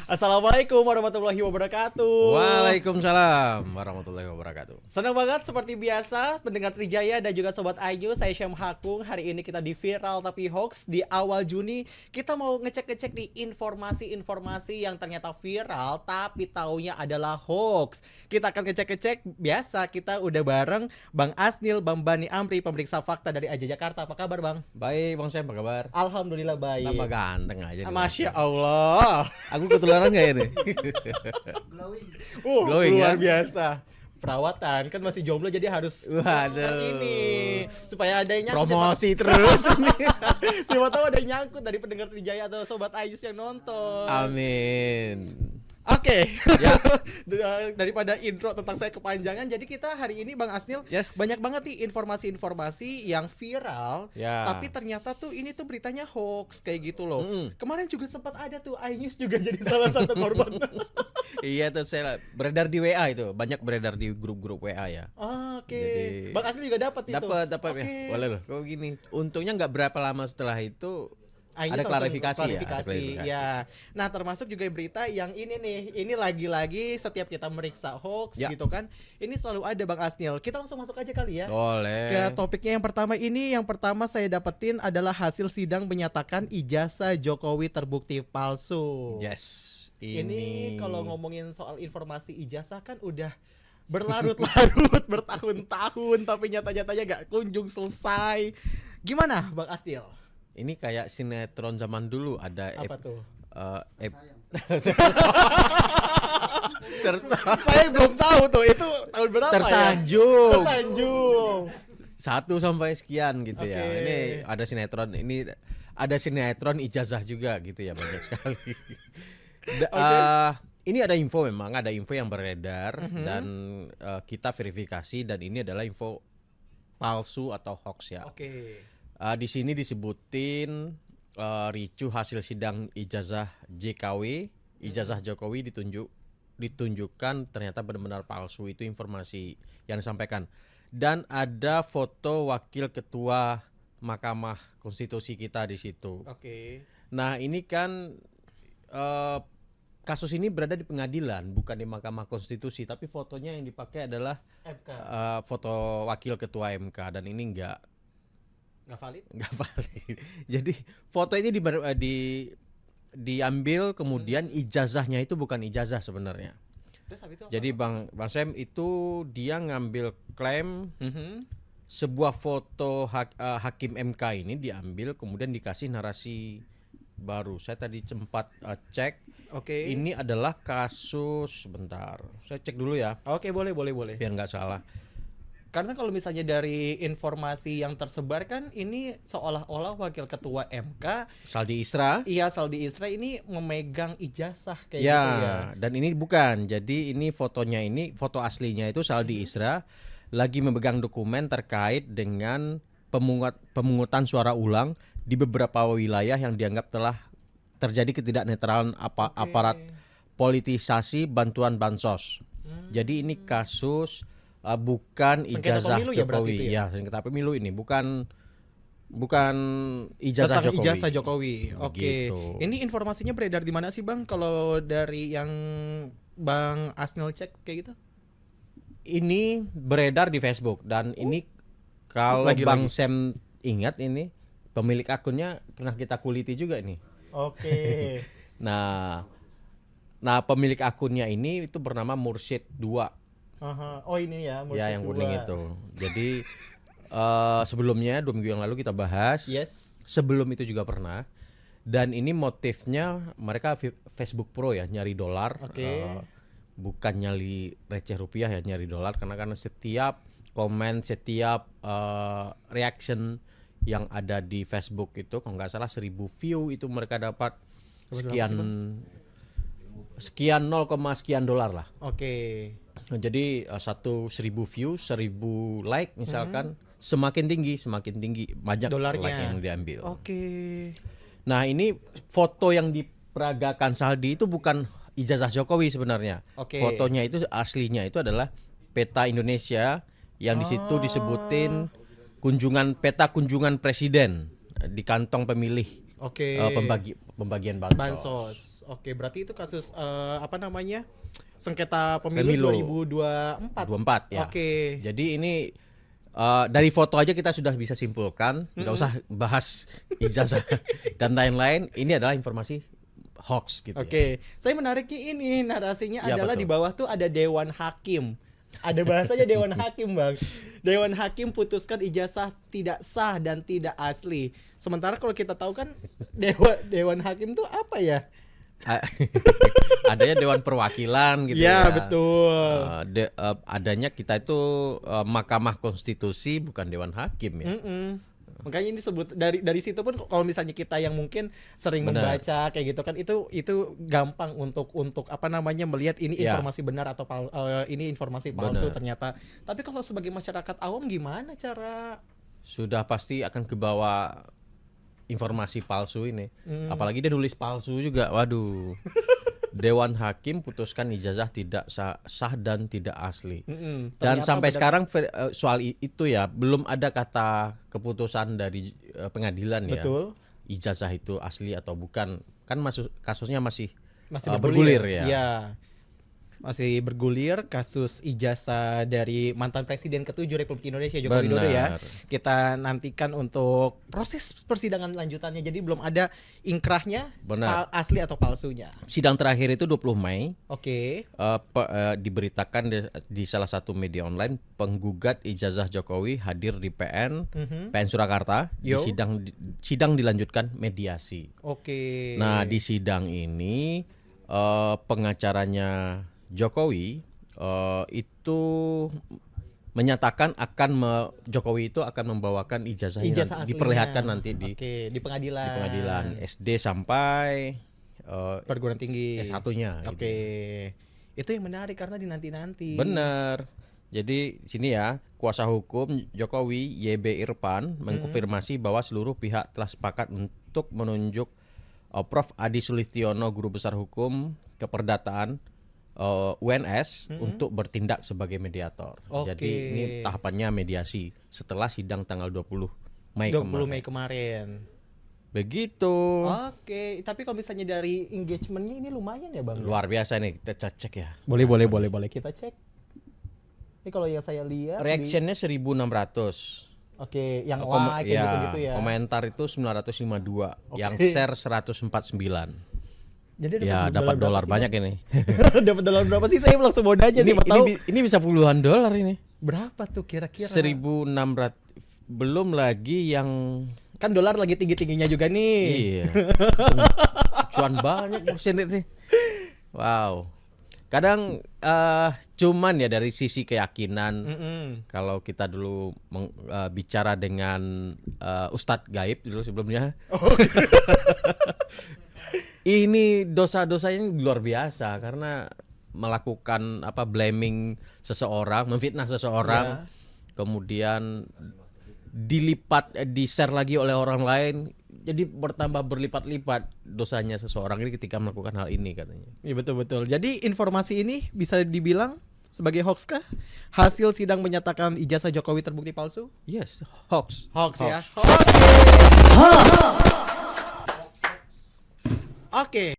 Assalamualaikum warahmatullahi wabarakatuh. Waalaikumsalam warahmatullahi wabarakatuh. Senang banget seperti biasa pendengar Trijaya dan juga Sobat Ayu, saya Syam Hakung. Hari ini kita di Viral Tapi Hoax. Di awal Juni kita mau ngecek-ngecek di informasi-informasi yang ternyata viral tapi taunya adalah hoax. Kita akan ngecek-ngecek, biasa kita udah bareng Bang Asnil Bambani Amri, pemeriksa fakta dari Aja Jakarta. Apa kabar Bang? Baik Bang Syam, apa kabar? Alhamdulillah baik. Tambah ganteng aja nih, Masya Allah. Aku ketularan gak ini? Glowing luar ya? biasa. Perawatan kan masih jomblo jadi harus Waduh. ini supaya ada yang nyangkut. Promosi terus. Siapa tahu ada yang nyangkut dari pendengar Trijaya atau Sobat Ayus yang nonton. Amin. Oke. Ya. Daripada intro tentang saya kepanjangan, jadi kita hari ini Bang Asnil Yes. banyak banget nih informasi-informasi yang viral, Ya. tapi ternyata tuh ini tuh beritanya hoax kayak gitu loh. Mm-mm. Kemarin juga sempat ada tuh iNews juga jadi salah satu korban. Iya tuh, saya beredar di WA itu, banyak beredar di grup-grup WA ya. Oke. Jadi- Bang Asnil juga dapat itu. Dapat Oke. ya. Boleh loh. Kok gini? Untungnya nggak berapa lama setelah itu Ini ada langsung klarifikasi ya, ada klarifikasi, klarifikasi. ya. Nah, termasuk juga berita yang ini nih. Ini lagi-lagi setiap kita meriksa hoax Ya. gitu kan. Ini selalu ada Bang Asnil. Kita langsung masuk aja kali ya. Boleh. Ke topiknya yang pertama ini, yang pertama saya dapetin adalah hasil sidang menyatakan ijazah Jokowi terbukti palsu. Yes. Ini kalau ngomongin soal informasi ijazah kan udah berlarut-larut bertahun-tahun tapi nyata-nyatanya gak kunjung selesai. Gimana Bang Asnil? Ini kayak sinetron zaman dulu ada Apa tuh? Saya belum tahu tuh itu tahun berapa tersanjung. ya? Tersanjung. 1 sampai sekian gitu ya. Oke. Ini ada sinetron ijazah juga gitu ya, banyak sekali. Ini ada info, memang ada info yang beredar dan kita verifikasi, dan ini adalah info palsu atau hoax ya. Oke. Di sini disebutin ricuh hasil sidang ijazah JKW, ijazah Jokowi ditunjukkan ternyata benar-benar palsu. Itu informasi yang disampaikan. Dan ada foto wakil ketua Mahkamah Konstitusi kita di situ. Oke. Nah, ini kan kasus ini berada di pengadilan, bukan di Mahkamah Konstitusi, tapi fotonya yang dipakai adalah MK. foto wakil ketua MK, dan ini enggak Valid? valid. Jadi foto ini diambil, kemudian ijazahnya itu bukan ijazah sebenarnya. Terus habis itu apa? Jadi Bang Sam itu dia ngambil klaim sebuah foto hakim MK ini diambil, kemudian dikasih narasi baru. Saya tadi sempat cek. Oke. Ini adalah kasus, sebentar. Saya cek dulu ya Oke, boleh. biar nggak salah. Karena kalau misalnya dari informasi yang tersebar kan ini seolah-olah wakil ketua MK Saldi Isra. Iya, Saldi Isra ini memegang ijazah kayak Ya, gitu ya. dan ini bukan. Jadi ini fotonya, ini foto aslinya itu Saldi Isra lagi memegang dokumen terkait dengan pemungutan suara ulang di beberapa wilayah yang dianggap telah terjadi ketidaknetralan aparat politisasi bantuan bansos. Jadi ini kasus bukan Sengketa ijazah pemilu ya berarti Jokowi. itu ya? Ya, sengketa pemilu ini bukan ijazah Tentang Jokowi. ijazah Jokowi. Oke. Gitu. Ini informasinya beredar di mana sih Bang? Kalau dari yang Bang Asnil cek kayak gitu? Ini beredar di Facebook, dan ini kalau Lagi-lagi. Bang Sam ingat, ini pemilik akunnya pernah kita kuliti juga ini. Oke. Nah, pemilik akunnya ini itu bernama Mursyid 2. Aha. Oh ini ya, Ya, yang kuning 2. itu. Jadi sebelumnya 2 minggu yang lalu kita bahas. Yes. Sebelum itu juga pernah. Dan ini motifnya mereka Facebook Pro ya, nyari dolar. Oke. Bukan nyari receh rupiah ya, nyari dolar, karena setiap komen, setiap reaction yang ada di Facebook itu kalau nggak salah 1000 view itu mereka dapat sekian 0, sekian dolar lah. Oke. Nah, jadi 1000 view, 1000 like misalkan, semakin tinggi banyak Dolarnya. like yang diambil. Oke. Nah, ini foto yang diperagakan Saldi itu bukan ijazah Jokowi sebenarnya. Oke. Fotonya itu aslinya itu adalah peta Indonesia yang di situ disebutin peta kunjungan presiden di kantong pemilih Oke. Pembagian bansos. Bansos. Oke, berarti itu kasus apa namanya? Sengketa pemilu 2024. 24 ya. Oke. Jadi ini dari foto aja kita sudah bisa simpulkan, nggak usah bahas ijazah dan lain-lain. Ini adalah informasi hoax gitu. Oke, saya menariknya ini narasinya Ya, adalah betul. di bawah tuh ada Dewan Hakim. Ada bahasanya Dewan Hakim, Bang. Dewan Hakim putuskan ijazah tidak sah dan tidak asli. Sementara kalau kita tahu kan Dewan Hakim tuh apa ya? Adanya Dewan Perwakilan gitu Ya, ya. betul. Adanya kita itu Mahkamah Konstitusi bukan Dewan Hakim ya. Makanya ini disebut dari situ pun kalau misalnya kita yang mungkin sering Benar. membaca kayak gitu kan itu gampang untuk apa namanya melihat ini Ya. informasi benar atau ini informasi palsu Benar. ternyata. Tapi kalau sebagai masyarakat awam gimana cara Sudah pasti akan kebawa informasi palsu ini. Apalagi dia nulis palsu juga. Waduh. Dewan Hakim putuskan ijazah tidak sah dan tidak asli. Dan ternyata sampai benar- sekarang soal itu ya belum ada kata keputusan dari pengadilan ya. Betul. Ijazah itu asli atau bukan. Kan kasusnya masih Masih bergulir ya. Iya. Masih bergulir kasus ijazah dari mantan Presiden ke-7 Republik Indonesia Joko Widodo ya. Benar. Kita nantikan untuk proses persidangan lanjutannya. Jadi belum ada inkrahnya Benar. asli atau palsunya. Sidang terakhir itu 20 Mei. Oke. Diberitakan di salah satu media online penggugat ijazah Jokowi hadir di PN Surakarta. Yo. Sidang dilanjutkan mediasi. Oke. Nah, di sidang ini pengacaranya Jokowi itu menyatakan Jokowi itu akan membawakan ijazah ijazah aslinya. diperlihatkan nanti di di pengadilan. di pengadilan SD sampai Perguruan tinggi. S1-nya. Oke. Itu yang menarik karena dinanti-nanti. Benar. Jadi sini ya, kuasa hukum Jokowi YB Irfan mengkonfirmasi bahwa seluruh pihak telah sepakat untuk menunjuk Prof. Adi Sulistiono, Guru Besar Hukum Keperdataan UNS untuk bertindak sebagai mediator. Oke. Jadi ini tahapannya mediasi setelah sidang tanggal 20 Mei 20 kemarin. Mei kemarin. Begitu. Oke, tapi kalau misalnya dari engagementnya ini lumayan ya, Bang? Luar biasa nih, kita cek ya. Boleh kita cek. Ini kalau yang saya lihat Reactionnya 1.600. Oke, yang like kayak gitu-gitu ya. Komentar itu 952, yang share 149. Jadi Ya dapat dolar banyak ini. Dapat dolar berapa sih? Saya langsung mau nanya sih, mau tahu. Ini bisa puluhan dolar ini. Berapa tuh kira-kira? 1.600. Belum lagi yang Kan dolar lagi tinggi-tingginya juga nih. iya. Cuan banyak persen sih. Wow. Kadang cuman ya dari sisi keyakinan. Kalau kita dulu bicara dengan Ustadz Gaib dulu sebelumnya. Ini dosa-dosanya luar biasa karena melakukan blaming seseorang, memfitnah seseorang, kemudian dilipat, di-share lagi oleh orang lain, jadi bertambah berlipat-lipat dosanya seseorang ini ketika melakukan hal ini katanya. Iya betul. Jadi informasi ini bisa dibilang sebagai hoax kah? Hasil sidang menyatakan ijazah Jokowi terbukti palsu? Yes, hoax. Hoax ya. Oke.